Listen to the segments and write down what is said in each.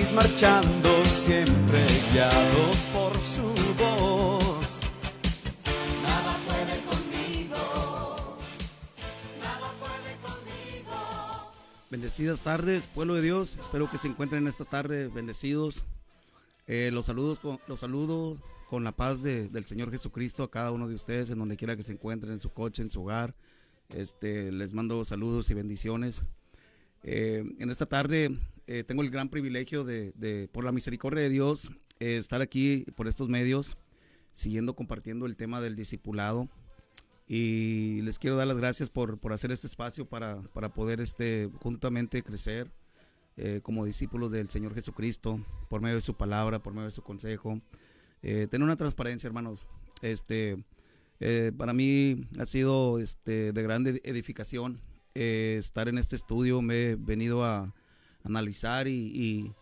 feliz marchando, siempre guiado por su voz. Nada puede conmigo, nada puede conmigo. Bendecidas tardes, pueblo de Dios. Espero que se encuentren esta tarde bendecidos. Los saludo con la paz del Señor Jesucristo a cada uno de ustedes, en donde quiera que se encuentren, en su coche, en su hogar. Les mando saludos y bendiciones. En esta tarde tengo el gran privilegio de por la misericordia de Dios, estar aquí por estos medios, siguiendo compartiendo el tema del discipulado. Y les quiero dar las gracias por hacer este espacio para poder juntamente crecer como discípulos del Señor Jesucristo, por medio de su palabra, por medio de su consejo. Tener una transparencia, hermanos. Para mí ha sido de gran edificación estar en este estudio. Me he venido a analizar y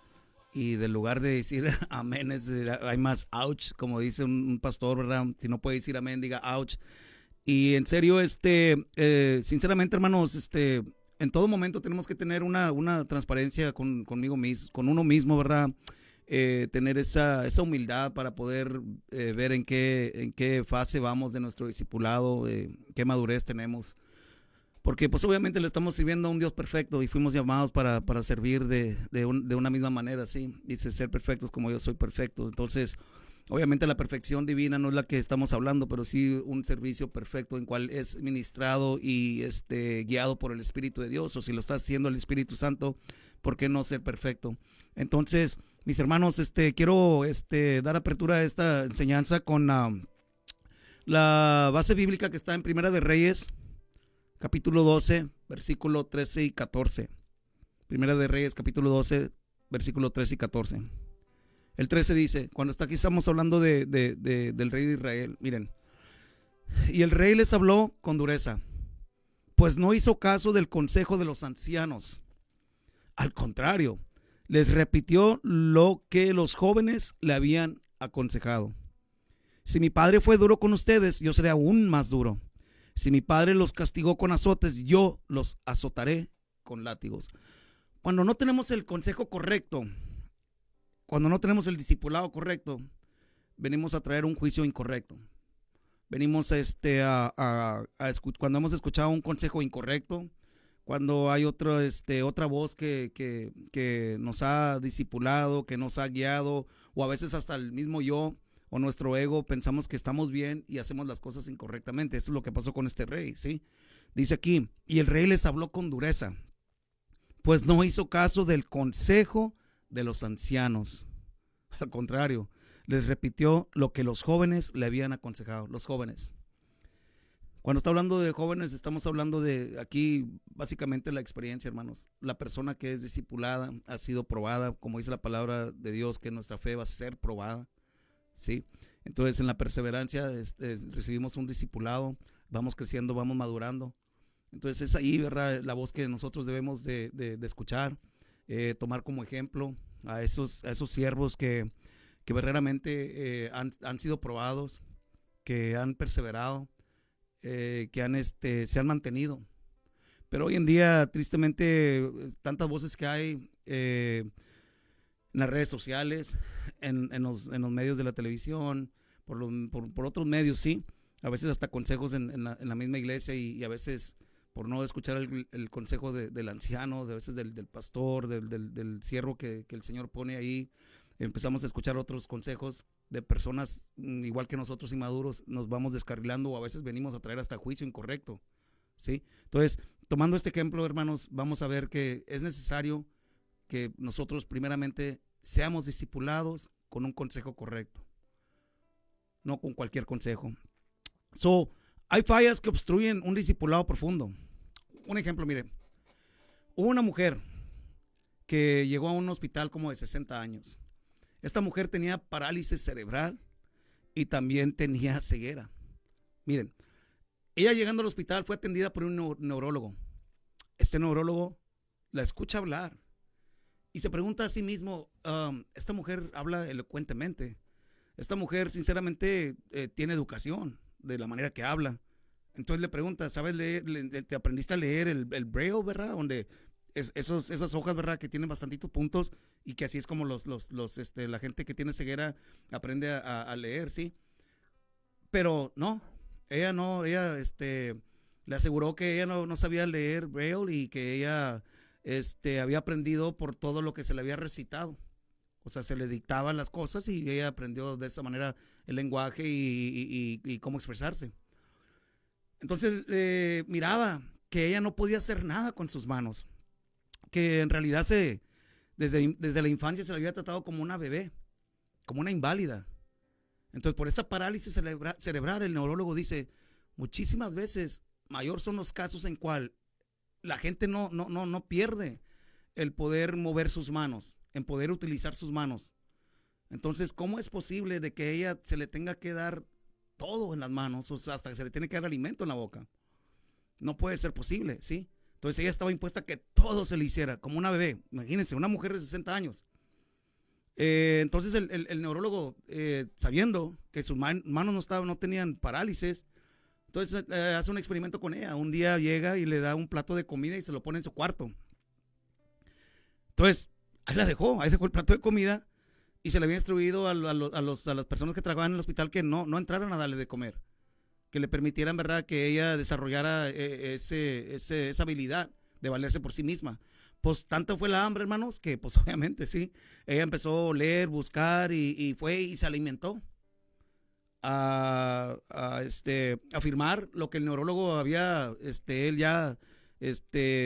del lugar de decir amén, hay más ouch, como dice un pastor, ¿verdad? Si no puede decir amén, diga ouch. Y en serio, sinceramente, hermanos, en todo momento tenemos que tener una transparencia conmigo mismo, con uno mismo, ¿verdad? Tener esa humildad para poder ver en qué fase vamos de nuestro discipulado, qué madurez tenemos. Porque pues obviamente le estamos sirviendo a un Dios perfecto y fuimos llamados para servir de una misma manera, ¿sí? Dice ser perfectos como yo soy perfecto. Entonces, obviamente la perfección divina no es la que estamos hablando, pero sí un servicio perfecto en cual es ministrado y guiado por el Espíritu de Dios. O si lo está haciendo el Espíritu Santo, ¿por qué no ser perfecto? Entonces, mis hermanos, quiero dar apertura a esta enseñanza con la base bíblica que está en Primera de Reyes, capítulo 12, versículo 13 y 14. Primera de Reyes, capítulo 12, versículo 13 y 14. El 13 dice, cuando aquí estamos hablando del rey de Israel, miren. Y el rey les habló con dureza, pues no hizo caso del consejo de los ancianos. Al contrario, les repitió lo que los jóvenes le habían aconsejado. Si mi padre fue duro con ustedes, yo seré aún más duro. Si mi padre los castigó con azotes, yo los azotaré con látigos. Cuando no tenemos el consejo correcto, cuando no tenemos el discipulado correcto, venimos a traer un juicio incorrecto. Venimos cuando hemos escuchado un consejo incorrecto, cuando hay otra voz que nos ha discipulado, que nos ha guiado, o a veces hasta el mismo yo o nuestro ego pensamos que estamos bien y hacemos las cosas incorrectamente. Esto es lo que pasó con este rey, ¿sí? Dice aquí, y el rey les habló con dureza, pues no hizo caso del consejo de los ancianos. Al contrario, les repitió lo que los jóvenes le habían aconsejado. Los jóvenes. Cuando está hablando de jóvenes, estamos hablando de aquí básicamente la experiencia, hermanos. La persona que es discipulada ha sido probada, como dice la palabra de Dios, que nuestra fe va a ser probada, ¿sí? Entonces en la perseverancia recibimos un discipulado, vamos creciendo, vamos madurando. Entonces es ahí, ¿verdad?, la voz que nosotros debemos de escuchar, tomar como ejemplo a esos siervos que verdaderamente han sido probados, que han perseverado, que se han mantenido. Pero hoy en día, tristemente, tantas voces que hay en las redes sociales, en los medios de la televisión, por otros medios, sí, a veces hasta consejos en la misma iglesia y a veces por no escuchar el consejo del anciano, a veces del pastor, del siervo que el Señor pone ahí, empezamos a escuchar otros consejos de personas igual que nosotros inmaduros, nos vamos descarrilando o a veces venimos a traer hasta juicio incorrecto, ¿sí? Entonces, tomando este ejemplo, hermanos, vamos a ver que es necesario que nosotros primeramente seamos discipulados con un consejo correcto, no con cualquier consejo. Hay fallas que obstruyen un discipulado profundo. Un ejemplo, mire, hubo una mujer que llegó a un hospital como de 60 años. Esta mujer tenía parálisis cerebral y también tenía ceguera. Miren, ella llegando al hospital fue atendida por un neurólogo. Este neurólogo la escucha hablar y se pregunta a sí mismo, esta mujer habla elocuentemente. Esta mujer sinceramente tiene educación de la manera que habla. Entonces le pregunta, ¿sabes leer? ¿Te aprendiste a leer el braille, verdad? Donde esas hojas, ¿verdad? Que tienen bastantitos puntos y que así es como la gente que tiene ceguera aprende a leer, ¿sí? Pero no, ella le aseguró que ella no sabía leer Braille y que ella había aprendido por todo lo que se le había recitado. O sea, se le dictaban las cosas y ella aprendió de esa manera el lenguaje y cómo expresarse. Entonces miraba que ella no podía hacer nada con sus manos, que en realidad desde la infancia se le había tratado como una bebé, como una inválida. Entonces, por esa parálisis cerebral, el neurólogo dice, muchísimas veces mayor son los casos en cual la gente no pierde el poder mover sus manos, en poder utilizar sus manos. Entonces, ¿cómo es posible de que ella se le tenga que dar todo en las manos, o sea, hasta que se le tiene que dar alimento en la boca? No puede ser posible, ¿sí? Entonces ella estaba impuesta a que todo se le hiciera, como una bebé. Imagínense, una mujer de 60 años. Entonces el neurólogo, sabiendo que sus manos no tenían parálisis, entonces hace un experimento con ella. Un día llega y le da un plato de comida y se lo pone en su cuarto. Entonces, ahí dejó el plato de comida y se le había instruido a las personas que trabajaban en el hospital que no entraran a darle de comer, que le permitieran, ¿verdad?, que ella desarrollara esa habilidad de valerse por sí misma. Pues tanto fue la hambre, hermanos, que pues obviamente sí, ella empezó a oler, buscar y fue y se alimentó a afirmar lo que el neurólogo había él ya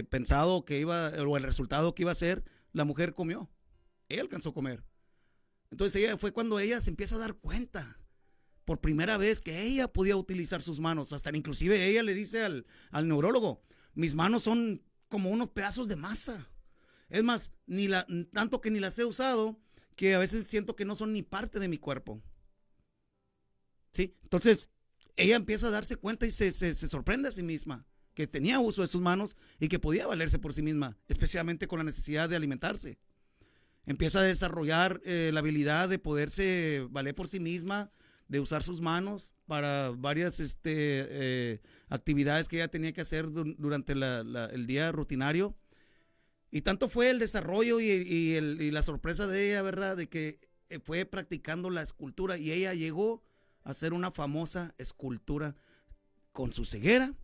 pensado que iba, o el resultado que iba a ser. La mujer comió, ella alcanzó a comer. Entonces fue cuando ella se empieza a dar cuenta por primera vez que ella podía utilizar sus manos. Hasta inclusive ella le dice al neurólogo, mis manos son como unos pedazos de masa. Es más, tanto que ni las he usado, que a veces siento que no son ni parte de mi cuerpo. ¿Sí? Entonces, ella empieza a darse cuenta y se sorprende a sí misma, que tenía uso de sus manos y que podía valerse por sí misma, especialmente con la necesidad de alimentarse. Empieza a desarrollar la habilidad de poderse valer por sí misma, de usar sus manos para varias actividades que ella tenía que hacer durante el día rutinario. Y tanto fue el desarrollo y la sorpresa de ella, ¿verdad?, de que fue practicando la escultura y ella llegó a hacer una famosa escultura con su ceguera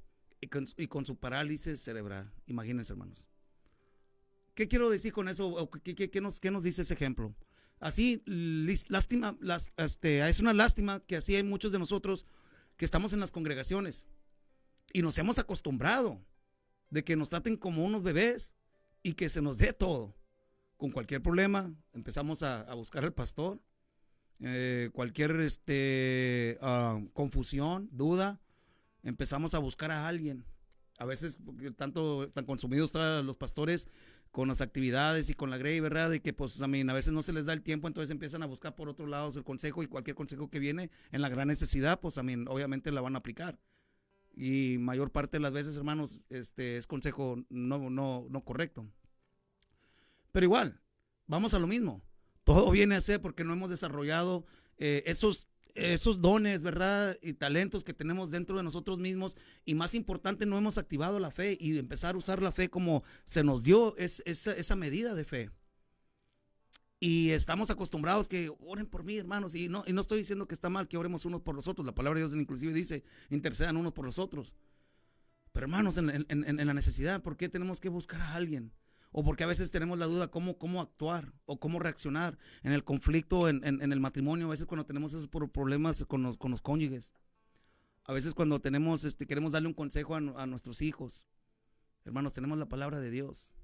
y con su parálisis cerebral. Imagínense, hermanos. ¿Qué quiero decir con eso? ¿Qué nos dice ese ejemplo? Así, lástima, es una lástima que así hay muchos de nosotros que estamos en las congregaciones y nos hemos acostumbrado de que nos traten como unos bebés y que se nos dé todo. Con cualquier problema empezamos a buscar al pastor, cualquier confusión, duda, empezamos a buscar a alguien. A veces tan consumidos están los pastores con las actividades y con la grey, ¿verdad? De que pues a veces no se les da el tiempo, entonces empiezan a buscar por otros lados el consejo, y cualquier consejo que viene en la gran necesidad, pues obviamente la van a aplicar. Y mayor parte de las veces, hermanos, es consejo no correcto. Pero igual, vamos a lo mismo. Todo viene a ser porque no hemos desarrollado esos dones, ¿verdad?, y talentos que tenemos dentro de nosotros mismos, y más importante, no hemos activado la fe y empezar a usar la fe como se nos dio esa medida de fe. Y estamos acostumbrados que oren por mí, hermanos, y no estoy diciendo que está mal que oremos unos por los otros. La palabra de Dios inclusive dice, intercedan unos por los otros. Pero hermanos, en la necesidad, ¿por qué tenemos que buscar a alguien? O porque a veces tenemos la duda cómo actuar o cómo reaccionar en el conflicto en el matrimonio. A veces cuando tenemos esos problemas con los cónyuges. A veces cuando queremos darle un consejo a nuestros hijos. Hermanos, tenemos la palabra de Dios.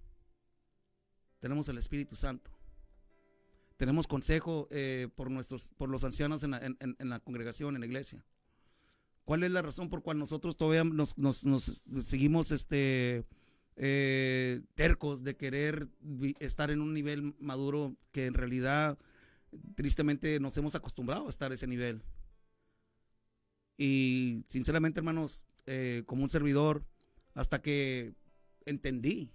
Tenemos el Espíritu Santo. Tenemos consejo por los ancianos en la congregación, en la iglesia. ¿Cuál es la razón por cual nosotros todavía nos seguimos tercos de querer estar en un nivel maduro que en realidad tristemente nos hemos acostumbrado a estar a ese nivel? Y sinceramente, hermanos, como un servidor, hasta que entendí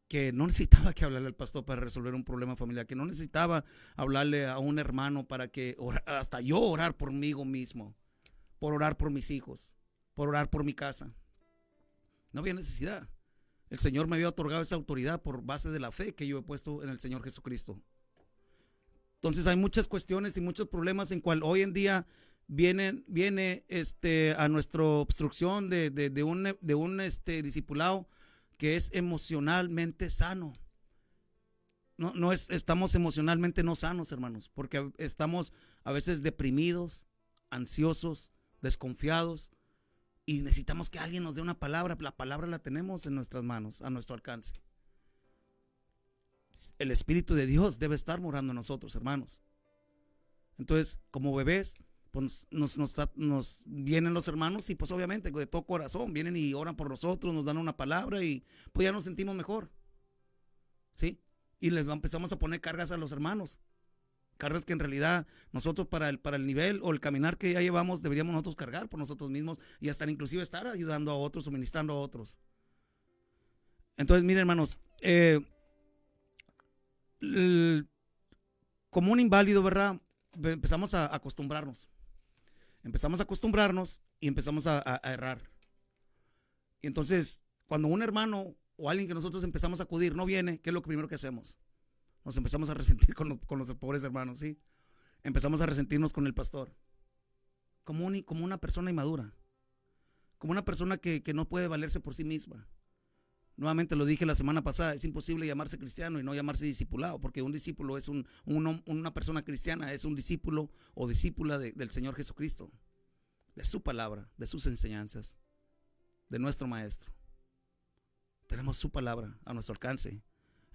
que no necesitaba que hablarle al pastor para resolver un problema familiar, que no necesitaba hablarle a un hermano para que hasta yo orar por mí mismo, por orar por mis hijos, por orar por mi casa. No había necesidad. El Señor me había otorgado esa autoridad por base de la fe que yo he puesto en el Señor Jesucristo. Entonces hay muchas cuestiones y muchos problemas en cual hoy en día viene a nuestra obstrucción de un discipulado que es emocionalmente sano. No estamos emocionalmente no sanos, hermanos, porque estamos a veces deprimidos, ansiosos, desconfiados, y necesitamos que alguien nos dé una palabra. La palabra la tenemos en nuestras manos, a nuestro alcance. El Espíritu de Dios debe estar morando en nosotros, hermanos. Entonces, como bebés, pues nos vienen los hermanos y pues obviamente de todo corazón vienen y oran por nosotros, nos dan una palabra y pues ya nos sentimos mejor, ¿sí? Y les empezamos a poner cargas a los hermanos, cargas que en realidad nosotros para el nivel o el caminar que ya llevamos deberíamos nosotros cargar por nosotros mismos y hasta inclusive estar ayudando a otros, suministrando a otros. Entonces, miren, hermanos, como un inválido, ¿verdad? Empezamos a acostumbrarnos. Empezamos a acostumbrarnos y empezamos a errar. Y entonces, cuando un hermano o alguien que nosotros empezamos a acudir no viene, ¿qué es lo primero que hacemos? Nos empezamos a resentir con los pobres hermanos, ¿sí? Empezamos a resentirnos con el pastor. Como una persona inmadura. Como una persona que no puede valerse por sí misma. Nuevamente lo dije la semana pasada, es imposible llamarse cristiano y no llamarse discipulado, porque un discípulo es una persona cristiana, es un discípulo o discípula del Señor Jesucristo, de su palabra, de sus enseñanzas, de nuestro Maestro. Tenemos su palabra a nuestro alcance.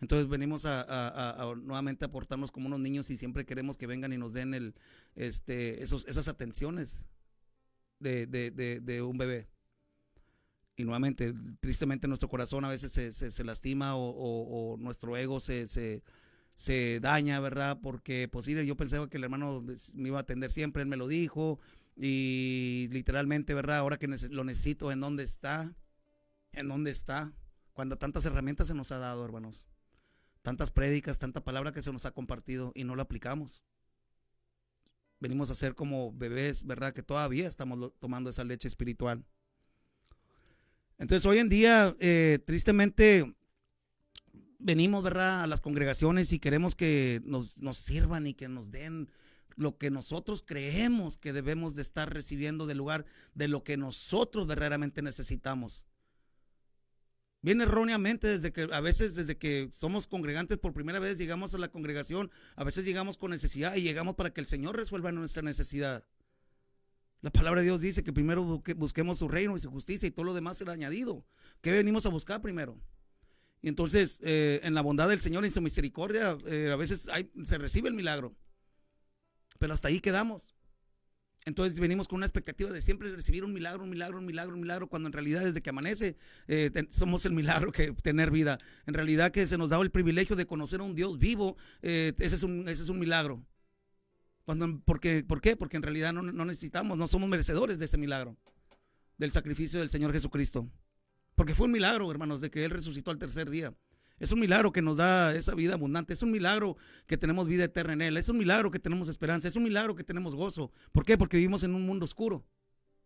Entonces venimos a nuevamente a portarnos como unos niños y siempre queremos que vengan y nos den esas atenciones de un bebé. Y nuevamente, tristemente nuestro corazón a veces se lastima o nuestro ego se daña, ¿verdad? Porque pues sí, yo pensaba que el hermano me iba a atender siempre, él me lo dijo y literalmente, ¿verdad? Ahora que lo necesito, ¿en dónde está? ¿En dónde está? Cuando tantas herramientas se nos ha dado, hermanos. Tantas prédicas, tanta palabra que se nos ha compartido y no la aplicamos. Venimos a ser como bebés, ¿verdad? Que todavía estamos tomando esa leche espiritual. Entonces hoy en día, tristemente, venimos, ¿verdad?, a las congregaciones y queremos que nos sirvan y que nos den lo que nosotros creemos que debemos de estar recibiendo del lugar de lo que nosotros verdaderamente necesitamos. Bien erróneamente, desde que somos congregantes por primera vez, llegamos a la congregación, a veces llegamos con necesidad y llegamos para que el Señor resuelva nuestra necesidad. La palabra de Dios dice que primero busquemos su reino y su justicia y todo lo demás será añadido. ¿Qué venimos a buscar primero? Y entonces, en la bondad del Señor y en su misericordia, a veces se recibe el milagro. Pero hasta ahí quedamos. Entonces venimos con una expectativa de siempre recibir un milagro, cuando en realidad desde que amanece somos el milagro que tener vida. En realidad que se nos da el privilegio de conocer a un Dios vivo, ese es un milagro. ¿Por qué? Porque en realidad no necesitamos, no somos merecedores de ese milagro, del sacrificio del Señor Jesucristo. Porque fue un milagro, hermanos, de que Él resucitó al tercer día. Es un milagro que nos da esa vida abundante. Es un milagro que tenemos vida eterna en Él. Es un milagro que tenemos esperanza. Es un milagro que tenemos gozo. ¿Por qué? Porque vivimos en un mundo oscuro.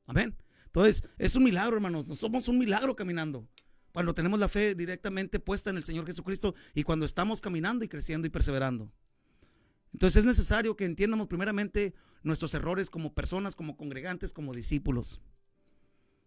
Amén. Entonces, es un milagro, hermanos. Somos un milagro caminando. Cuando tenemos la fe directamente puesta en el Señor Jesucristo y cuando estamos caminando y creciendo y perseverando. Entonces es necesario que entiendamos primeramente nuestros errores como personas, como congregantes, como discípulos.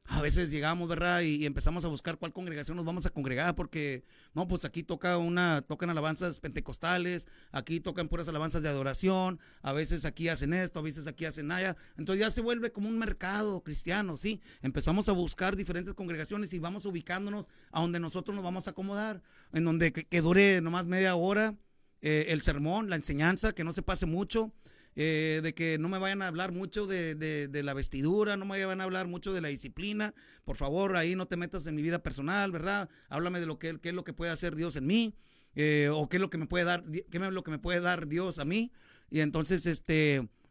A veces llegamos, ¿verdad? Y empezamos a buscar cuál congregación nos vamos a congregar porque, no, pues aquí tocan alabanzas pentecostales, aquí tocan puras alabanzas de adoración, a veces aquí hacen esto, a veces aquí hacen allá. Entonces ya se vuelve como un mercado cristiano, ¿sí? Empezamos a buscar diferentes congregaciones y vamos ubicándonos a donde nosotros nos vamos a acomodar, en donde que dure nomás media hora. El sermón, la enseñanza, que no se pase mucho, de que no me vayan a hablar mucho de la vestidura, no me vayan a hablar mucho de la disciplina. Por favor, ahí no te metas en mi vida personal, ¿verdad? Háblame de qué es lo que puede hacer Dios en mí, o qué es lo que me puede dar Dios a mí. Y entonces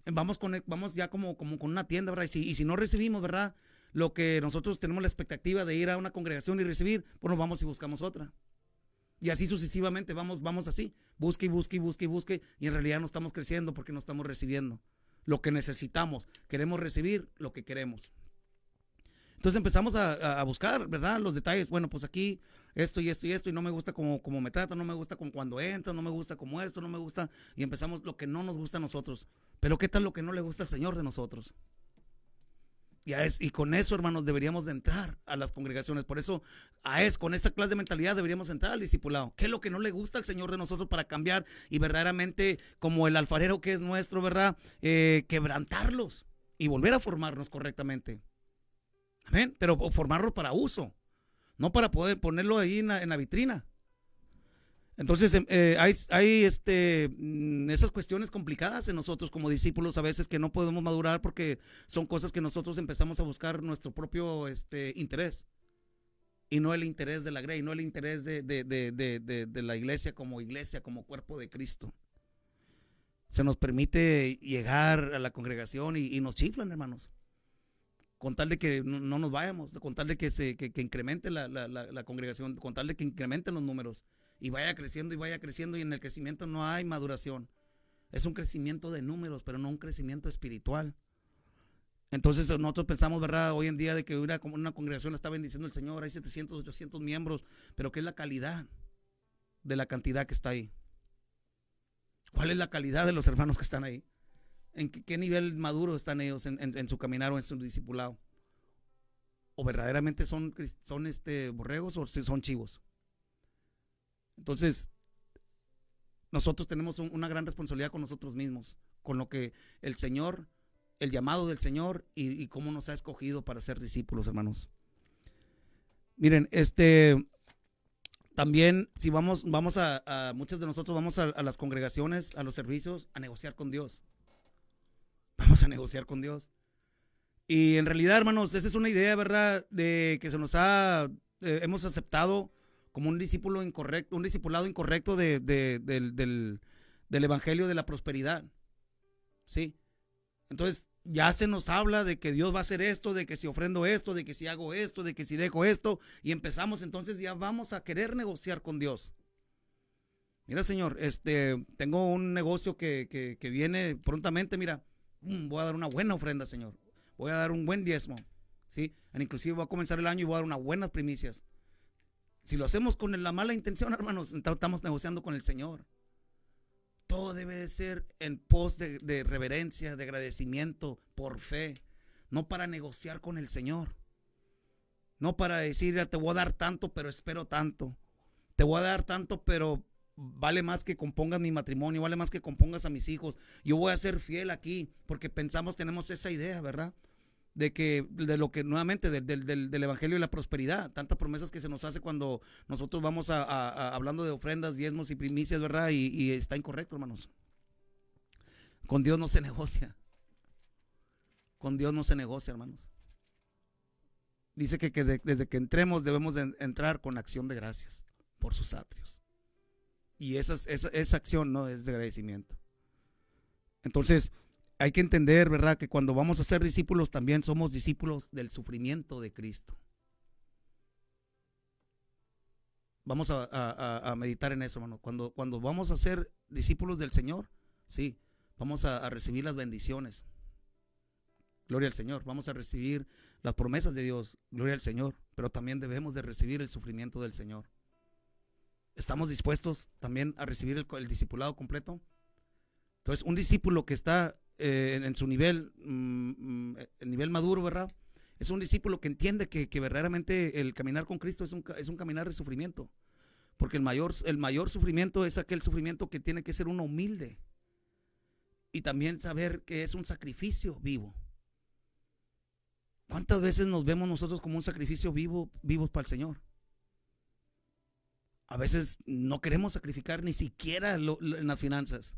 vamos ya como con una tienda, ¿verdad? Y si no recibimos, ¿verdad?, lo que nosotros tenemos la expectativa de ir a una congregación y recibir, pues nos vamos y buscamos otra. Y así sucesivamente, vamos así, busque, y en realidad no estamos creciendo porque no estamos recibiendo lo que necesitamos. Queremos recibir lo que queremos. Entonces empezamos a buscar, ¿verdad?, los detalles. Bueno, pues aquí esto y esto y esto, y no me gusta como me tratan, no me gusta con cuando entran, no me gusta como esto, no me gusta, y empezamos lo que no nos gusta a nosotros. Pero ¿qué tal lo que no le gusta al Señor de nosotros? Y con eso, hermanos, deberíamos de entrar a las congregaciones. Por eso, con esa clase de mentalidad deberíamos entrar al discipulado. ¿Qué es lo que no le gusta al Señor de nosotros para cambiar y verdaderamente, como el alfarero que es nuestro, ¿verdad? Quebrantarlos y volver a formarnos correctamente. Amén. Pero formarlos para uso, no para poder ponerlo ahí en la vitrina. Entonces hay esas cuestiones complicadas en nosotros como discípulos a veces que no podemos madurar porque son cosas que nosotros empezamos a buscar nuestro propio interés y no el interés de la grey, no el interés de la iglesia, como cuerpo de Cristo. Se nos permite llegar a la congregación y nos chiflan, hermanos, con tal de que no nos vayamos, con tal de que incremente la congregación, con tal de que incrementen los números. Y vaya creciendo y en el crecimiento no hay maduración. Es un crecimiento de números, pero no un crecimiento espiritual. Entonces nosotros pensamos, ¿verdad? Hoy en día de que una congregación la está bendiciendo el Señor, hay 700, 800 miembros, pero ¿qué es la calidad de la cantidad que está ahí? ¿Cuál es la calidad de los hermanos que están ahí? ¿En qué nivel maduro están ellos en su caminar o en su discipulado? ¿O verdaderamente son borregos o son chivos? Entonces, nosotros tenemos una gran responsabilidad con nosotros mismos, con lo que el Señor, el llamado del Señor y cómo nos ha escogido para ser discípulos, hermanos. Miren, también si vamos a muchos de nosotros vamos a las congregaciones, a los servicios, a negociar con Dios. Vamos a negociar con Dios. Y en realidad, hermanos, esa es una idea, ¿verdad? De que hemos aceptado como un discípulo incorrecto, un discipulado incorrecto del evangelio de la prosperidad. ¿Sí? Entonces ya se nos habla de que Dios va a hacer esto, de que si ofrendo esto, de que si hago esto, de que si dejo esto, y empezamos, entonces ya vamos a querer negociar con Dios. Mira, Señor, tengo un negocio que viene prontamente, mira, voy a dar una buena ofrenda, Señor. Voy a dar un buen diezmo, ¿sí? Inclusive voy a comenzar el año y voy a dar unas buenas primicias. Si lo hacemos con la mala intención, hermanos, estamos negociando con el Señor. Todo debe de ser en pos de reverencia, de agradecimiento, por fe. No para negociar con el Señor. No para decir, te voy a dar tanto, pero espero tanto. Te voy a dar tanto, pero vale más que compongas mi matrimonio, vale más que compongas a mis hijos. Yo voy a ser fiel aquí, porque tenemos esa idea, ¿verdad? De lo que nuevamente del evangelio y la prosperidad, tantas promesas que se nos hace cuando nosotros vamos hablando de ofrendas, diezmos y primicias, ¿verdad? Y está incorrecto, hermanos. Con Dios no se negocia. Con Dios no se negocia, hermanos. Dice que desde que entremos debemos de entrar con acción de gracias por sus atrios. Y esa acción no es de agradecimiento. Entonces hay que entender, ¿verdad?, que cuando vamos a ser discípulos también somos discípulos del sufrimiento de Cristo. Vamos a meditar en eso, hermano. Cuando vamos a ser discípulos del Señor, sí, vamos a recibir las bendiciones. Gloria al Señor. Vamos a recibir las promesas de Dios. Gloria al Señor. Pero también debemos de recibir el sufrimiento del Señor. ¿Estamos dispuestos también a recibir el discipulado completo? Entonces, un discípulo que está en su nivel, el nivel maduro, ¿verdad? Es un discípulo que entiende que verdaderamente el caminar con Cristo es un caminar de sufrimiento. Porque el mayor sufrimiento es aquel sufrimiento que tiene que ser uno humilde. Y también saber que es un sacrificio vivo. ¿Cuántas veces nos vemos nosotros como un sacrificio vivos para el Señor? A veces no queremos sacrificar ni siquiera en las finanzas,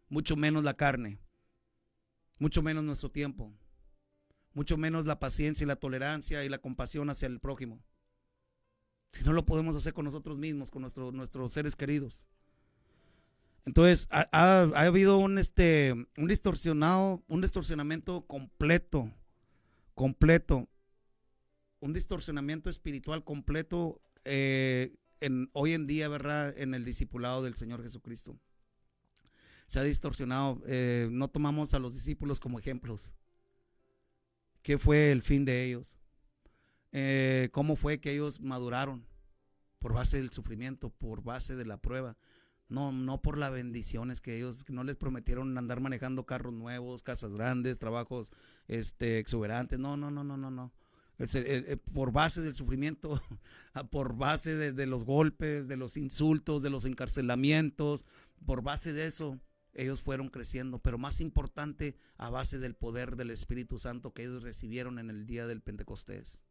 mucho menos la carne, mucho menos nuestro tiempo, mucho menos la paciencia y la tolerancia y la compasión hacia el prójimo. Si no lo podemos hacer con nosotros mismos, con nuestros seres queridos. Entonces ha habido un distorsionamiento completo, un distorsionamiento espiritual completo hoy en día, ¿verdad?, en el discipulado del Señor Jesucristo. Se ha distorsionado, no tomamos a los discípulos como ejemplos. ¿Qué fue el fin de ellos? ¿Cómo fue que ellos maduraron? por base del sufrimiento, por base de la prueba. No por las bendiciones que ellos, que no les prometieron andar manejando carros nuevos, casas grandes, trabajos exuberantes. No. Por base del sufrimiento, por base de los golpes, de los insultos, de los encarcelamientos, por base de eso, ellos fueron creciendo. Pero más importante, a base del poder del Espíritu Santo que ellos recibieron en el día del Pentecostés.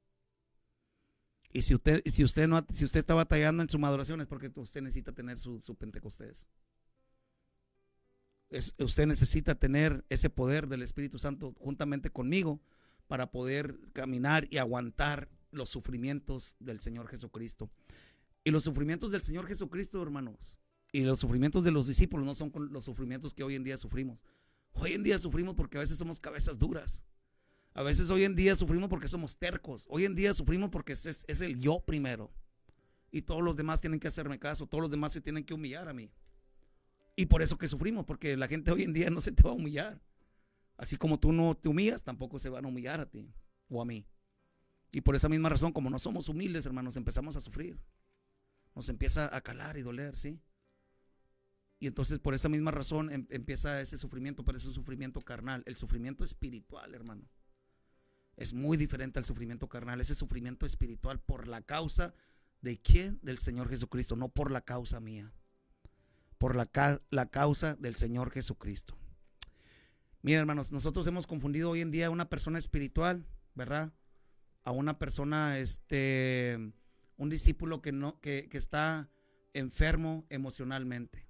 Y si usted está batallando en su maduración, es porque usted necesita tener su Pentecostés. Usted necesita tener ese poder del Espíritu Santo juntamente conmigo para poder caminar y aguantar los sufrimientos del Señor Jesucristo. Y los sufrimientos del Señor Jesucristo, hermanos, y los sufrimientos de los discípulos no son los sufrimientos que hoy en día sufrimos. Hoy en día sufrimos porque a veces somos cabezas duras. A veces hoy en día sufrimos porque somos tercos. Hoy en día sufrimos porque es el yo primero. Y todos los demás tienen que hacerme caso. Todos los demás se tienen que humillar a mí. Y por eso que sufrimos, porque la gente hoy en día no se te va a humillar. Así como tú no te humillas, tampoco se van a humillar a ti o a mí. Y por esa misma razón, como no somos humildes, hermanos, empezamos a sufrir. Nos empieza a calar y doler, ¿sí? Y entonces por esa misma razón empieza ese sufrimiento, pero es un sufrimiento carnal. El sufrimiento espiritual, hermano, es muy diferente al sufrimiento carnal. Ese sufrimiento espiritual por la causa de ¿quién? Del Señor Jesucristo, no por la causa mía. Por la causa del Señor Jesucristo. Miren, hermanos, nosotros hemos confundido hoy en día a una persona espiritual, ¿verdad? A una persona, un discípulo que está enfermo emocionalmente.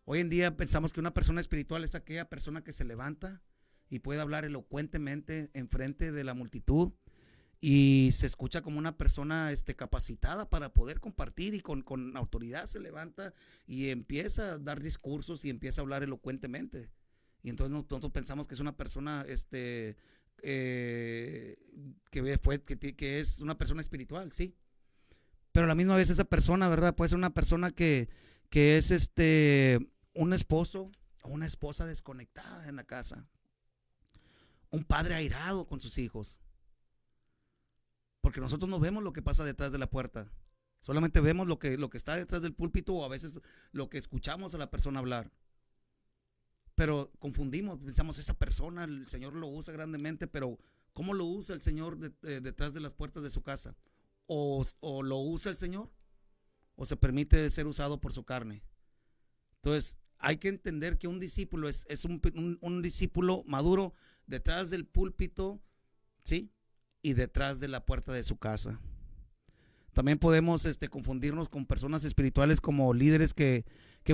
Hoy en día pensamos que una persona espiritual es aquella persona que se levanta y puede hablar elocuentemente enfrente de la multitud y se escucha como una persona capacitada para poder compartir, y con autoridad se levanta y empieza a dar discursos y empieza a hablar elocuentemente. Y entonces nosotros pensamos que es una persona que es una persona espiritual, sí. Pero a la misma vez esa persona, ¿verdad? Puede ser una persona que es un esposo o una esposa desconectada en la casa. Un padre airado con sus hijos. Porque nosotros no vemos lo que pasa detrás de la puerta. Solamente vemos lo que está detrás del púlpito, o a veces lo que escuchamos a la persona hablar. Pero confundimos, pensamos, esa persona, el Señor lo usa grandemente, pero ¿cómo lo usa el Señor detrás de las puertas de su casa? ¿O lo usa el Señor? ¿O se permite ser usado por su carne? Entonces, hay que entender que un discípulo es un discípulo maduro detrás del púlpito, ¿sí? Y detrás de la puerta de su casa. También podemos confundirnos con personas espirituales como líderes que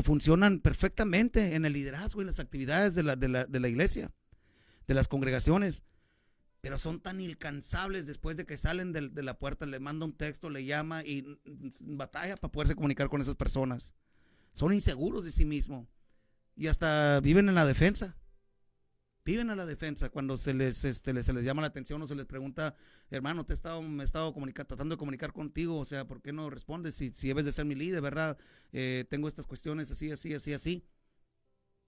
funcionan perfectamente en el liderazgo y en las actividades de la iglesia, de las congregaciones, pero son tan incansables después de que salen de la puerta. Le manda un texto, le llama y batalla para poderse comunicar con esas personas. Son inseguros de sí mismos y hasta viven en la defensa. Viven a la defensa cuando se les llama la atención o se les pregunta, hermano, me he estado tratando de comunicar contigo, o sea, ¿por qué no respondes? Si debes de ser mi líder, ¿verdad? Tengo estas cuestiones así.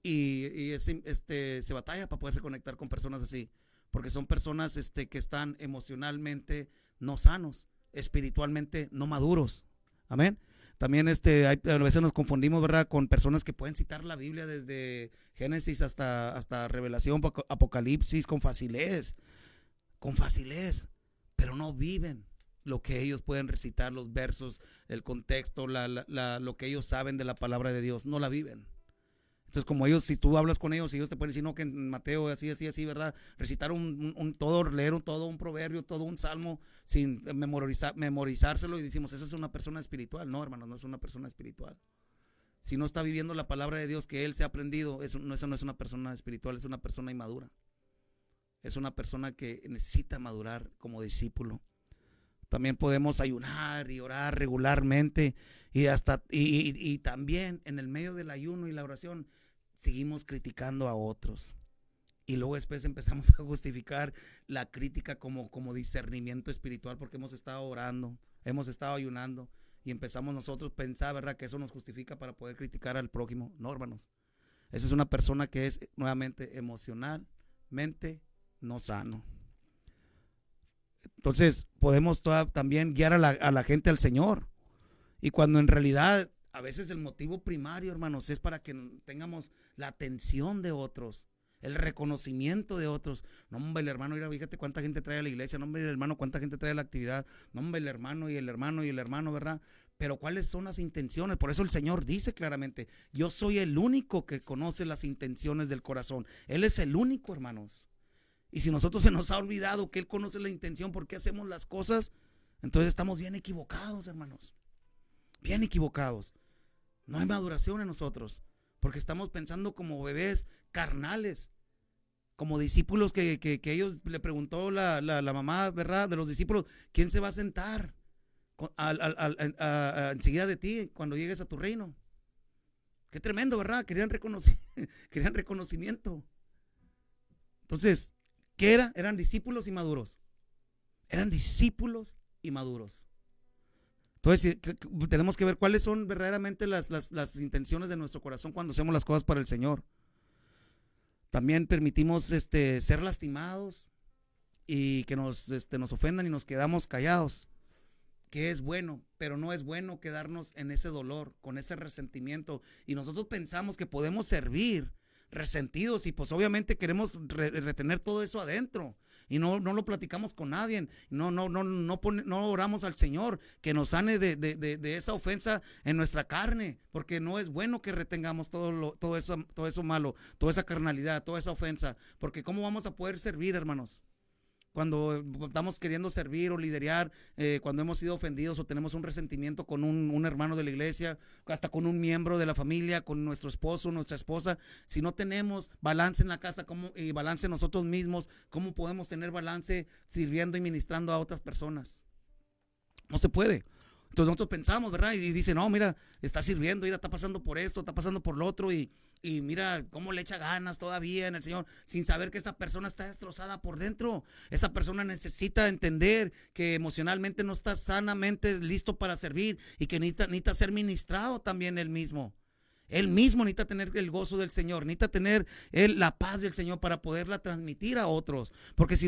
Y se batalla para poderse conectar con personas así, porque son personas que están emocionalmente no sanos, espiritualmente no maduros. Amén. También a veces nos confundimos, ¿verdad?, con personas que pueden citar la Biblia desde Génesis hasta Revelación, Apocalipsis, con facilidad, pero no viven lo que ellos pueden recitar, los versos, el contexto, lo que ellos saben de la palabra de Dios, no la viven. Entonces, como ellos, si tú hablas con ellos, ellos te pueden decir, no, que en Mateo, así, ¿verdad? Recitar leer todo un proverbio, todo un salmo, sin memorizárselo, y decimos, esa es una persona espiritual. No, hermanos, no es una persona espiritual. Si no está viviendo la palabra de Dios que él se ha aprendido, eso no es una persona espiritual, es una persona inmadura. Es una persona que necesita madurar como discípulo. También podemos ayunar y orar regularmente, y también en el medio del ayuno y la oración seguimos criticando a otros, y luego después empezamos a justificar la crítica como discernimiento espiritual, porque hemos estado orando, hemos estado ayunando, y empezamos nosotros a pensar, ¿verdad?, que eso nos justifica para poder criticar al prójimo. No, hermanos, esa es una persona que es nuevamente emocionalmente no sano. Entonces podemos también guiar a la gente al Señor Y cuando en realidad a veces el motivo primario, hermanos, es para que tengamos la atención de otros, el reconocimiento de otros. No, hombre, el hermano, mira, fíjate cuánta gente trae a la iglesia. No, hombre, el hermano, cuánta gente trae a la actividad. No, hombre, el hermano y el hermano y el hermano, ¿verdad? Pero ¿cuáles son las intenciones? Por eso el Señor dice claramente, yo soy el único que conoce las intenciones del corazón. Él es el único, hermanos. Y si nosotros se nos ha olvidado que Él conoce la intención, ¿por qué hacemos las cosas? Entonces estamos bien equivocados, hermanos. Bien equivocados. No hay maduración en nosotros, porque estamos pensando como bebés carnales, como discípulos que ellos le preguntó la mamá, ¿verdad? De los discípulos, ¿quién se va a sentar enseguida de ti cuando llegues a tu reino? Qué tremendo, ¿verdad? Querían reconocimiento. Entonces, ¿qué era? Eran discípulos inmaduros. Eran discípulos inmaduros. Entonces tenemos que ver cuáles son verdaderamente las intenciones de nuestro corazón cuando hacemos las cosas para el Señor. También permitimos ser lastimados y que nos ofendan y nos quedamos callados, que es bueno, pero no es bueno quedarnos en ese dolor, con ese resentimiento. Y nosotros pensamos que podemos servir resentidos y pues obviamente queremos retener todo eso adentro. Y no lo platicamos con nadie, no oramos al Señor que nos sane de esa ofensa en nuestra carne, porque no es bueno que retengamos todo eso malo, toda esa carnalidad, toda esa ofensa, porque ¿cómo vamos a poder servir, hermanos? Cuando estamos queriendo servir o liderar, cuando hemos sido ofendidos o tenemos un resentimiento con un hermano de la iglesia, hasta con un miembro de la familia, con nuestro esposo, nuestra esposa, si no tenemos balance en la casa y balance en nosotros mismos, ¿cómo podemos tener balance sirviendo y ministrando a otras personas? No se puede. Entonces nosotros pensamos, ¿verdad? Y dice, no, mira, está sirviendo, mira, está pasando por esto, está pasando por lo otro y mira cómo le echa ganas todavía en el Señor, sin saber que esa persona está destrozada por dentro. Esa persona necesita entender que emocionalmente no está sanamente listo para servir y que necesita ser ministrado también él mismo. Él mismo necesita tener el gozo del Señor, necesita tener la paz del Señor para poderla transmitir a otros. Porque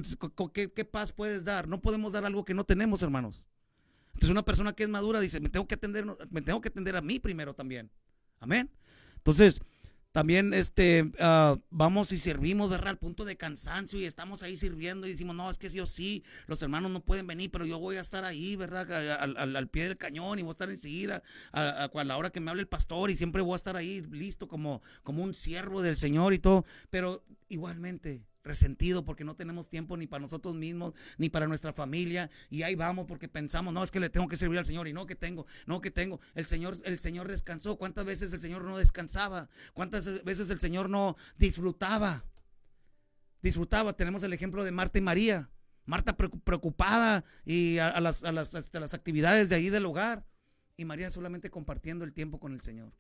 ¿qué paz puedes dar? No podemos dar algo que no tenemos, hermanos. Entonces una persona que es madura dice, me tengo que atender a mí primero también. Amén. Entonces, también vamos y servimos, ¿verdad? Al punto de cansancio y estamos ahí sirviendo y decimos, no, es que yo sí, los hermanos no pueden venir, pero yo voy a estar ahí, ¿verdad? Al pie del cañón y voy a estar enseguida a la hora que me hable el pastor y siempre voy a estar ahí listo como un siervo del Señor y todo, pero igualmente resentido porque no tenemos tiempo ni para nosotros mismos ni para nuestra familia y ahí vamos porque pensamos, no, es que le tengo que servir al Señor y no que tengo, el Señor descansó. ¿Cuántas veces el Señor no descansaba? ¿Cuántas veces el Señor no disfrutaba? Tenemos el ejemplo de Marta y María. Marta preocupada y a las actividades de ahí del hogar y María solamente compartiendo el tiempo con el Señor.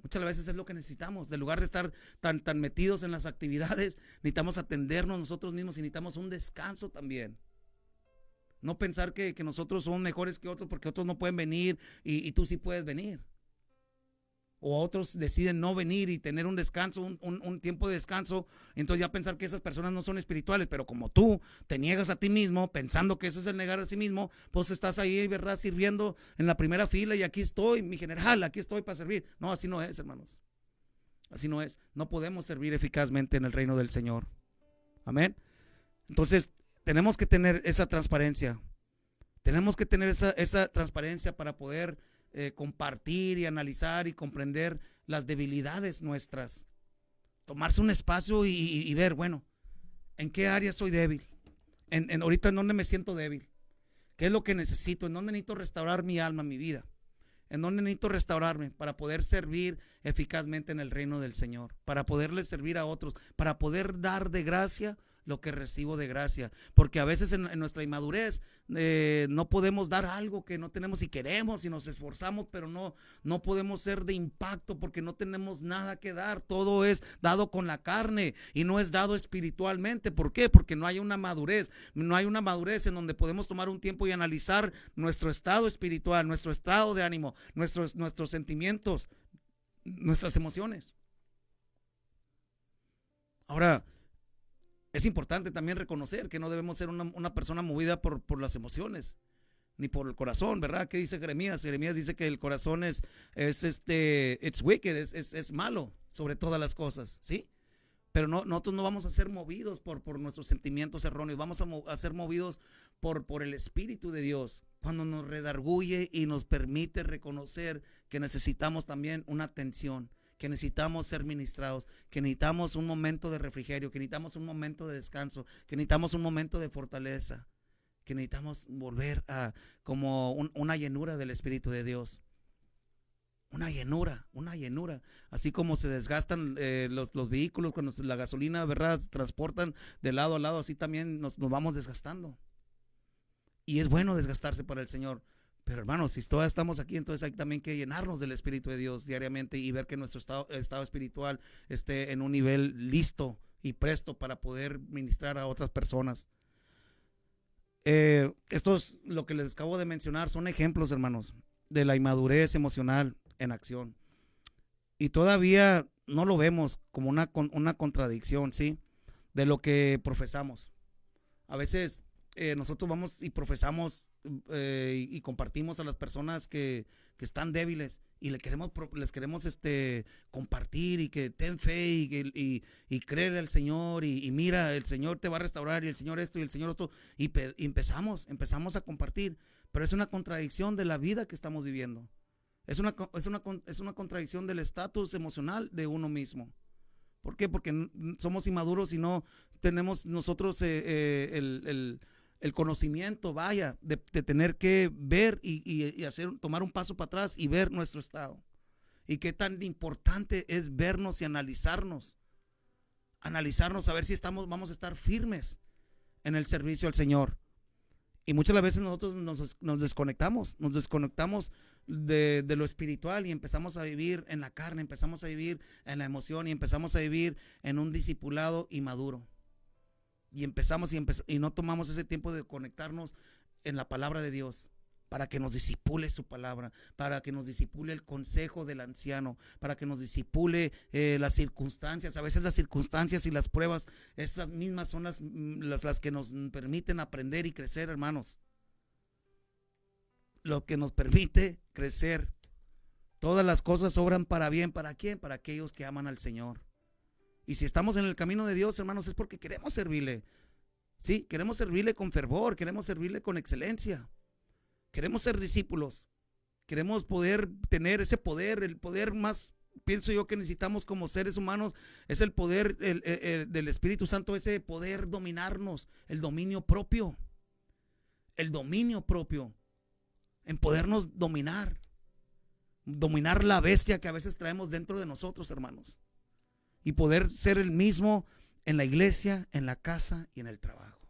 Muchas veces es lo que necesitamos. En lugar de estar tan metidos en las actividades, necesitamos atendernos nosotros mismos y necesitamos un descanso también. No pensar que nosotros somos mejores que otros porque otros no pueden venir y tú sí puedes venir. O otros deciden no venir y tener un descanso, un tiempo de descanso. Entonces ya pensar que esas personas no son espirituales. Pero como tú te niegas a ti mismo, pensando que eso es el negar a sí mismo, pues estás ahí, ¿verdad? Sirviendo en la primera fila y aquí estoy, mi general, aquí estoy para servir. No, así no es, hermanos. Así no es. No podemos servir eficazmente en el reino del Señor. Amén. Entonces tenemos que tener esa transparencia. Tenemos que tener esa transparencia para poder compartir y analizar y comprender las debilidades nuestras. Tomarse un espacio y ver, bueno, ¿en qué área soy débil? Ahorita en dónde me siento débil. ¿Qué es lo que necesito? ¿En dónde necesito restaurar mi alma, mi vida? ¿En dónde necesito restaurarme para poder servir eficazmente en el reino del Señor? Para poderle servir a otros, para poder dar de gracia lo que recibo de gracia, porque a veces en nuestra inmadurez no podemos dar algo que no tenemos y queremos y nos esforzamos, pero no podemos ser de impacto porque no tenemos nada que dar. Todo es dado con la carne y no es dado espiritualmente. ¿Por qué? Porque no hay una madurez en donde podemos tomar un tiempo y analizar nuestro estado espiritual, nuestro estado de ánimo, nuestros sentimientos, nuestras emociones. Ahora, es importante también reconocer que no debemos ser una persona movida por las emociones. ni por el corazón, ¿verdad? ¿Qué dice Jeremías? Jeremías dice que el corazón it's wicked, es malo sobre todas las cosas, ¿sí? Pero nosotros no vamos a ser movidos por nuestros sentimientos erróneos, vamos a ser movidos por el Espíritu de Dios, cuando nos redarguye y nos permite reconocer que necesitamos también una atención, que necesitamos ser ministrados, que necesitamos un momento de refrigerio, que necesitamos un momento de descanso, que necesitamos un momento de fortaleza, que necesitamos volver a como una llenura del Espíritu de Dios. Una llenura. Así como se desgastan los vehículos cuando la gasolina, ¿verdad?, transportan de lado a lado, así también nos vamos desgastando. Y es bueno desgastarse para el Señor. Pero hermanos, si todavía estamos aquí, entonces hay también que llenarnos del Espíritu de Dios diariamente y ver que nuestro estado espiritual esté en un nivel listo y presto para poder ministrar a otras personas. Esto es lo que les acabo de mencionar, son ejemplos, hermanos, de la inmadurez emocional en acción. Y todavía no lo vemos como una contradicción, ¿sí?, de lo que profesamos. A veces nosotros vamos y profesamos y compartimos a las personas que están débiles y les queremos compartir y que ten fe y creer al Señor y mira, el Señor te va a restaurar y el Señor esto y el Señor esto y empezamos a compartir, pero es una contradicción de la vida que estamos viviendo. Es una contradicción del estatus emocional de uno mismo. ¿Por qué? Porque somos inmaduros y no tenemos nosotros el conocimiento, de tener que ver y tomar un paso para atrás y ver nuestro estado. Y qué tan importante es vernos y analizarnos, a ver si vamos a estar firmes en el servicio al Señor. Y muchas las veces nosotros nos desconectamos de lo espiritual y empezamos a vivir en la carne, empezamos a vivir en la emoción y empezamos a vivir en un discipulado inmaduro. Y no tomamos ese tiempo de conectarnos en la palabra de Dios para que nos disipule su palabra, para que nos disipule el consejo del anciano, para que nos disipule las circunstancias. A veces las circunstancias y las pruebas, esas mismas son las que nos permiten aprender y crecer, hermanos. Lo que nos permite crecer. Todas las cosas obran para bien. ¿Para quién? Para aquellos que aman al Señor. Y si estamos en el camino de Dios, hermanos, es porque queremos servirle. Sí, queremos servirle con fervor, queremos servirle con excelencia. Queremos ser discípulos. Queremos poder tener ese poder, el poder más, pienso yo, que necesitamos como seres humanos, es el poder del Espíritu Santo, ese poder dominarnos, el dominio propio. En podernos dominar la bestia que a veces traemos dentro de nosotros, hermanos. Y poder ser el mismo en la iglesia, en la casa y en el trabajo.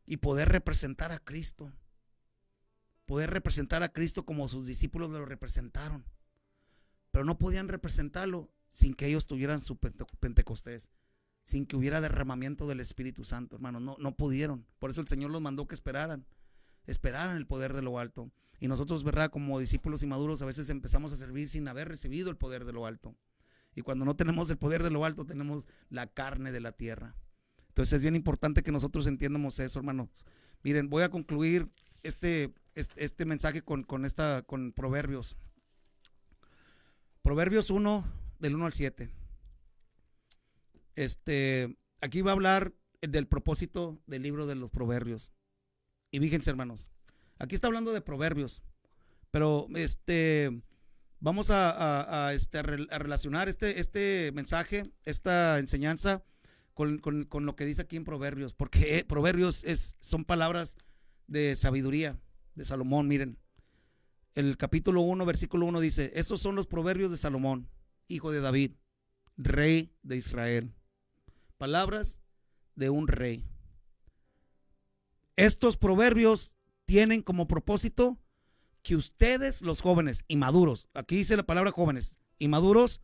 Y poder representar a Cristo. Poder representar a Cristo como sus discípulos lo representaron. Pero no podían representarlo sin que ellos tuvieran su Pentecostés. Sin que hubiera derramamiento del Espíritu Santo, hermanos. No pudieron. Por eso el Señor los mandó que esperaran el poder de lo alto. Y nosotros, ¿verdad?, como discípulos inmaduros, a veces empezamos a servir sin haber recibido el poder de lo alto. Y cuando no tenemos el poder de lo alto, tenemos la carne de la tierra. Entonces es bien importante que nosotros entiendamos eso, hermanos. Miren, voy a concluir este mensaje con Proverbios. Proverbios 1, del 1 al 7. Aquí va a hablar del propósito del libro de los Proverbios. Y fíjense, hermanos, aquí está hablando de Proverbios, pero vamos a relacionar este mensaje, esta enseñanza con lo que dice aquí en Proverbios, porque Proverbios son palabras de sabiduría de Salomón. Miren, el capítulo 1, versículo 1 dice: estos son los proverbios de Salomón, hijo de David, rey de Israel. Palabras de un rey. Estos proverbios tienen como propósito que ustedes, los jóvenes y maduros, aquí dice la palabra jóvenes y maduros,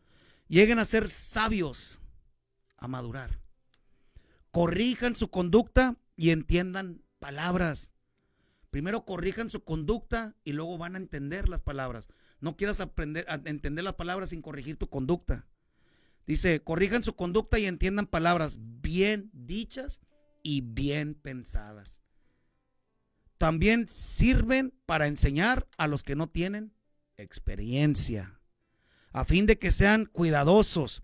lleguen a ser sabios, a madurar. Corrijan su conducta y entiendan palabras. Primero corrijan su conducta y luego van a entender las palabras. No quieras aprender a entender las palabras sin corregir tu conducta. Dice, corrijan su conducta y entiendan palabras bien dichas y bien pensadas. también sirven para enseñar a los que no tienen experiencia, a fin de que sean cuidadosos,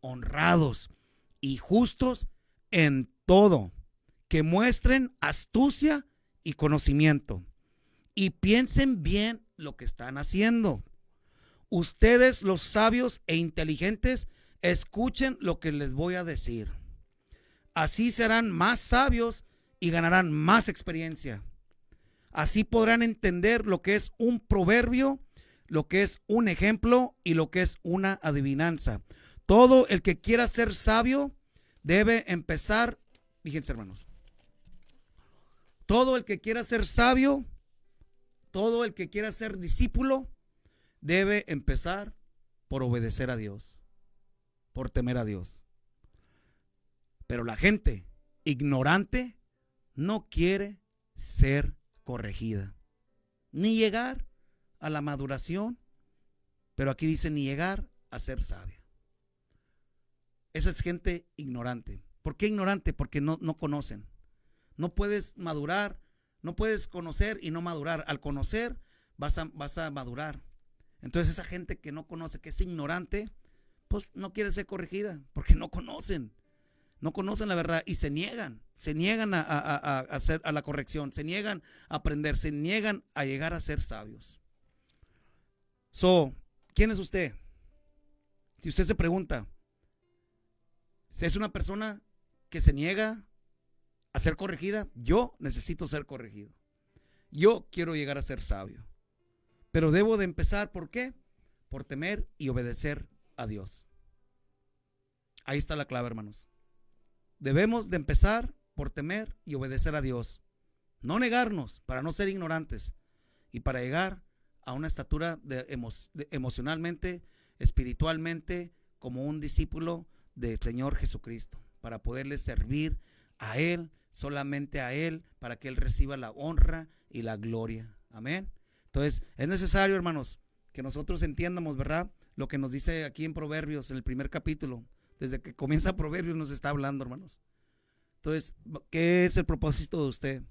honrados y justos en todo, que muestren astucia y conocimiento y piensen bien lo que están haciendo. Ustedes, los sabios e inteligentes, escuchen lo que les voy a decir. Así serán más sabios y ganarán más experiencia. Así podrán entender lo que es un proverbio, lo que es un ejemplo y lo que es una adivinanza. Todo el que quiera ser sabio debe empezar, fíjense hermanos, todo el que quiera ser sabio, todo el que quiera ser discípulo, debe empezar por obedecer a Dios, por temer a Dios. Pero la gente ignorante no quiere ser corregida, ni llegar a la maduración, pero aquí dice ni llegar a ser sabia. Esa es gente ignorante. ¿Por qué ignorante? Porque no conocen. No puedes madurar, no puedes conocer y no madurar. Al conocer vas a madurar. Entonces esa gente que no conoce, que es ignorante, pues no quiere ser corregida porque no conocen la verdad y se niegan a hacer a la corrección, se niegan a aprender, se niegan a llegar a ser sabios. ¿Quién es usted? Si usted se pregunta, si es una persona que se niega a ser corregida, yo necesito ser corregido. Yo quiero llegar a ser sabio. Pero debo de empezar, ¿por qué? Por temer y obedecer a Dios. Ahí está la clave, hermanos. Debemos de empezar por temer y obedecer a Dios. No negarnos para no ser ignorantes y para llegar a una estatura emocionalmente, espiritualmente, como un discípulo del Señor Jesucristo, para poderle servir a Él, solamente a Él, para que Él reciba la honra y la gloria. Amén. Entonces, es necesario, hermanos, que nosotros entiendamos, ¿verdad? Lo que nos dice aquí en Proverbios, en el primer capítulo. Desde que comienza Proverbios nos está hablando, hermanos. Entonces, ¿qué es el propósito de usted?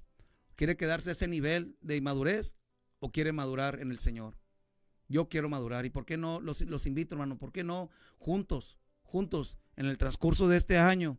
¿Quiere quedarse a ese nivel de inmadurez o quiere madurar en el Señor? Yo quiero madurar. ¿Y por qué no? Los invito, hermano, ¿por qué no juntos, en el transcurso de este año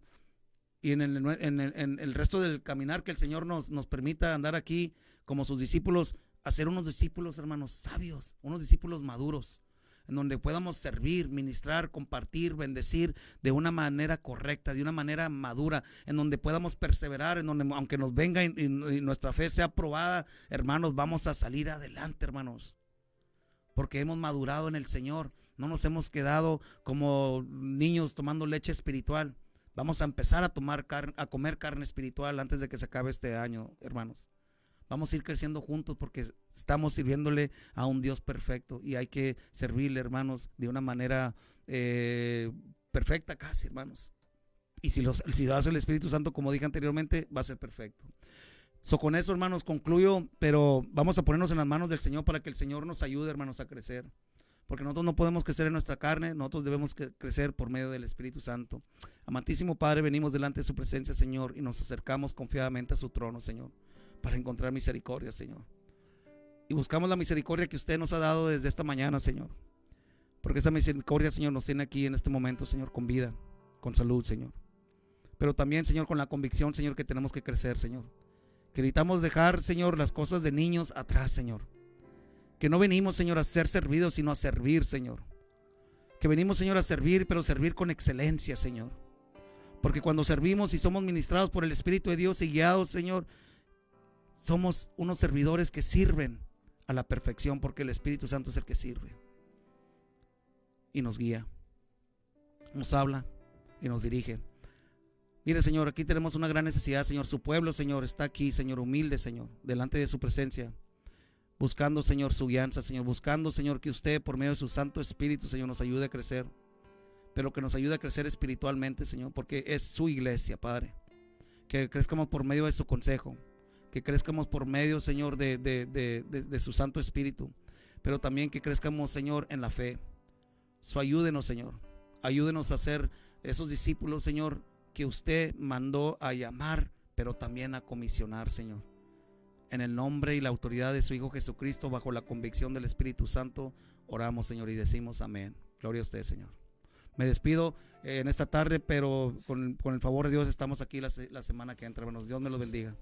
y en el resto del caminar que el Señor nos permita andar aquí como sus discípulos, hacer unos discípulos, hermanos, sabios, unos discípulos maduros, en donde podamos servir, ministrar, compartir, bendecir de una manera correcta, de una manera madura, en donde podamos perseverar, en donde aunque nos venga y nuestra fe sea probada, hermanos, vamos a salir adelante, hermanos, porque hemos madurado en el Señor, no nos hemos quedado como niños tomando leche espiritual. Vamos a empezar a comer carne espiritual antes de que se acabe este año, hermanos. Vamos a ir creciendo juntos porque estamos sirviéndole a un Dios perfecto y hay que servirle, hermanos, de una manera perfecta casi, hermanos. Y si lo hace el Espíritu Santo, como dije anteriormente, va a ser perfecto. Con eso, hermanos, concluyo, pero vamos a ponernos en las manos del Señor para que el Señor nos ayude, hermanos, a crecer. Porque nosotros no podemos crecer en nuestra carne, nosotros debemos crecer por medio del Espíritu Santo. Amantísimo Padre, venimos delante de su presencia, Señor, y nos acercamos confiadamente a su trono, Señor, para encontrar misericordia, Señor. Y buscamos la misericordia que usted nos ha dado desde esta mañana, Señor. Porque esa misericordia, Señor, nos tiene aquí en este momento, Señor, con vida, con salud, Señor. Pero también, Señor, con la convicción, Señor, que tenemos que crecer, Señor. Que necesitamos dejar, Señor, las cosas de niños atrás, Señor. Que no venimos, Señor, a ser servidos, sino a servir, Señor. Que venimos, Señor, a servir, pero servir con excelencia, Señor. Porque cuando servimos y somos ministrados por el Espíritu de Dios y guiados, Señor, somos unos servidores que sirven a la perfección, porque el Espíritu Santo es el que sirve y nos guía, nos habla y nos dirige. Mire, Señor, aquí tenemos una gran necesidad, Señor. Su pueblo, Señor, está aquí, Señor, humilde, Señor, delante de su presencia, buscando, Señor, su guianza, Señor, buscando, Señor, que usted por medio de su Santo Espíritu, Señor, nos ayude a crecer, pero que nos ayude a crecer espiritualmente, Señor, porque es su iglesia, Padre. Que crezcamos por medio de su consejo, que crezcamos por medio, Señor, de su Santo Espíritu, pero también que crezcamos, Señor, en la fe. Ayúdenos, Señor, ayúdenos a ser esos discípulos, Señor, que usted mandó a llamar, pero también a comisionar, Señor. En el nombre y la autoridad de su Hijo Jesucristo, bajo la convicción del Espíritu Santo, oramos, Señor, y decimos amén. Gloria a usted, Señor. Me despido en esta tarde, pero con el favor de Dios estamos aquí la semana que entra, hermanos. Dios me los bendiga.